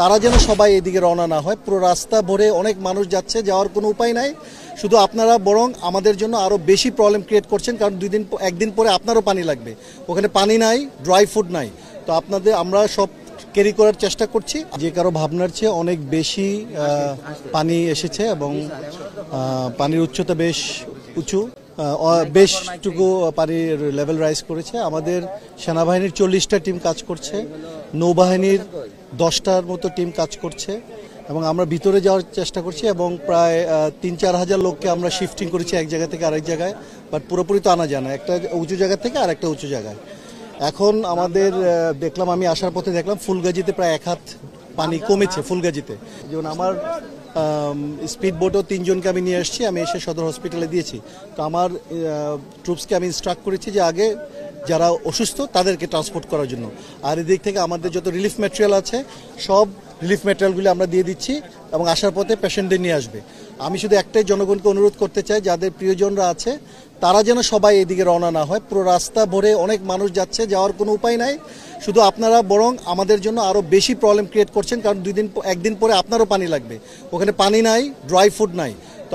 তারা যেন সবাই এদিকে রওনা না হয়। পুরো রাস্তা ভরে অনেক মানুষ যাচ্ছে, যাওয়ার কোনো উপায় নাই। শুধু আপনারা বরং আমাদের জন্য আরও বেশি প্রবলেম ক্রিয়েট করছেন, কারণ একদিন পরে আপনারও পানি লাগবে। ওখানে পানি নাই, ড্রাই ফুড নাই। তো আমরা সব ক্যারি করার চেষ্টা করছি। যে কারো ভাবনার চেয়ে অনেক বেশি পানি এসেছে এবং পানির উচ্চতা বেশ উঁচু, বেশটুকু পানির লেভেল রাইজ করেছে। আমাদের সেনাবাহিনীর 40টা টিম কাজ করছে, নৌবাহিনীর 10টার মতো টিম কাজ করছে এবং আমরা ভিতরে যাওয়ার চেষ্টা করছি এবং প্রায় 3-4 হাজার লোককে আমরা শিফটিং করেছি এক জায়গা থেকে আরেক জায়গায়। বাট পুরোপুরি তো আনা যায় না, একটা উঁচু জায়গা থেকে আর একটা উঁচু জায়গায়। এখন আমাদের দেখলাম, আমি আসার পথে দেখলাম ফুলগাজীতে প্রায় 1 হাত পানি কমেছে। ফুলগাজীতে যেমন আমার স্পিড বোটও 3 জনকে আমি নিয়ে আসছি, আমি এসে সদর হসপিটালে দিয়েছি। তো আমার ট্রুপসকে আমি ইনস্ট্রাক্ট করেছি যে আগে যারা অসুস্থ তাদেরকে ট্রান্সপোর্ট করার জন্য। আর এদিক থেকে আমাদের যত রিলিফ ম্যাটেরিয়াল আছে সব রিলিফ ম্যাটেরিয়ালগুলি আমরা দিয়ে দিচ্ছি এবং আসার পথে পেশেন্টদের নিয়ে আসবে। আমি শুধু একটাই জনগণকে অনুরোধ করতে চাই, যাদের প্রিয়জনরা আছে তারা যেন সবাই এদিকে রওনা না হয়। পুরো রাস্তা ভরে অনেক মানুষ যাচ্ছে, যাওয়ার কোনো উপায় নাই। শুধু আপনারা বরং আমাদের জন্য আরও বেশি প্রবলেম ক্রিয়েট করছেন, কারণ একদিন পরে আপনারও পানি লাগবে। ওখানে পানি নাই, ড্রাই ফুড নাই। তো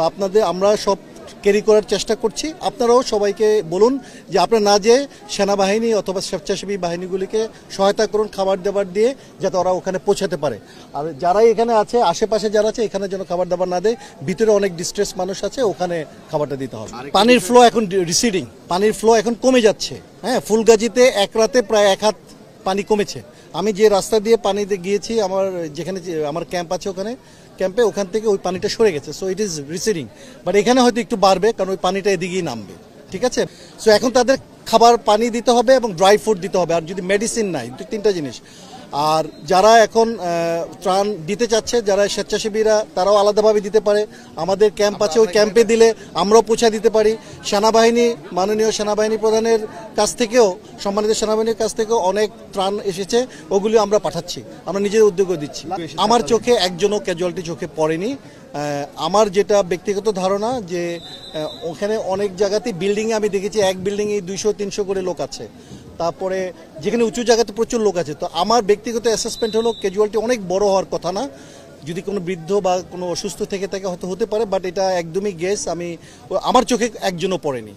আমরা সব ক্যারি করার চেষ্টা করছি। আপনারাও সবাইকে বলুন যে আপনারা না যেয়ে সেনাবাহিনী অথবা স্বেচ্ছাসেবী বাহিনীগুলিকে সহায়তা করুন খাবার দাবার দিয়ে, যাতে ওরা ওখানে পৌঁছাতে পারে। আর যারাই এখানে আছে, আশেপাশে যারা আছে, এখানে যেন খাবার দাবার না দেয়। ভিতরে অনেক ডিস্ট্রেস মানুষ আছে, ওখানে খাবারটা দিতে হবে। পানির ফ্লো এখন রিসিডিং, পানির ফ্লো এখন কমে যাচ্ছে। হ্যাঁ, ফুলগাজীতে এক রাতে প্রায় 1 হাত পানি কমেছে। আমি যে রাস্তা দিয়ে পানিতে গিয়েছি, যেখানে আমার ক্যাম্প আছে ওখান থেকে ওই পানিটা সরে গেছে। So it is residing, but এখানে হয়তো একটু বাড়বে, কারণ ওই পানিটা এদিকেই নামবে। ঠিক আছে, সো এখন তাদের খাবার পানি দিতে হবে এবং ড্রাই ফুড দিতে হবে, আর যদি মেডিসিন নাই, 3টা জিনিস। আর যারা এখন ত্রাণ দিতে চাচ্ছে, যারা স্বেচ্ছাসেবীরা, তারাও আলাদাভাবে দিতে পারে। আমাদের ক্যাম্প আছে, ওই ক্যাম্পে দিলে আমরাও পৌঁছা দিতে পারি। সেনাবাহিনী, মাননীয় সেনাবাহিনী প্রধানের কাছ থেকেও, সম্মানিত সেনাবাহিনীর কাছ থেকেও অনেক ত্রাণ এসেছে, ওগুলি আমরা পাঠাচ্ছি, আমরা নিজের উদ্যোগও দিচ্ছি। আমার চোখে একজনও ক্যাজুয়ালিটি চোখে পড়েনি। আমার যেটা ব্যক্তিগত ধারণা যে ওখানে অনেক জায়গাতেই বিল্ডিংয়ে আমি দেখেছি, এক বিল্ডিংয়ে 200-300 করে লোক আছে। তারপরে যেখানে উঁচু জায়গাতে প্রচুর লোক আছে। তো আমার ব্যক্তিগত অ্যাসেসমেন্ট হলো ক্যাজুয়ালিটি অনেক বড় হওয়ার কথা না। যদি কোনো বৃদ্ধ বা কোনো অসুস্থ থেকে থাকে হয়তো হতে পারে, বাট এটা একদমই গেস। আমার চোখে একজনও পড়েনি।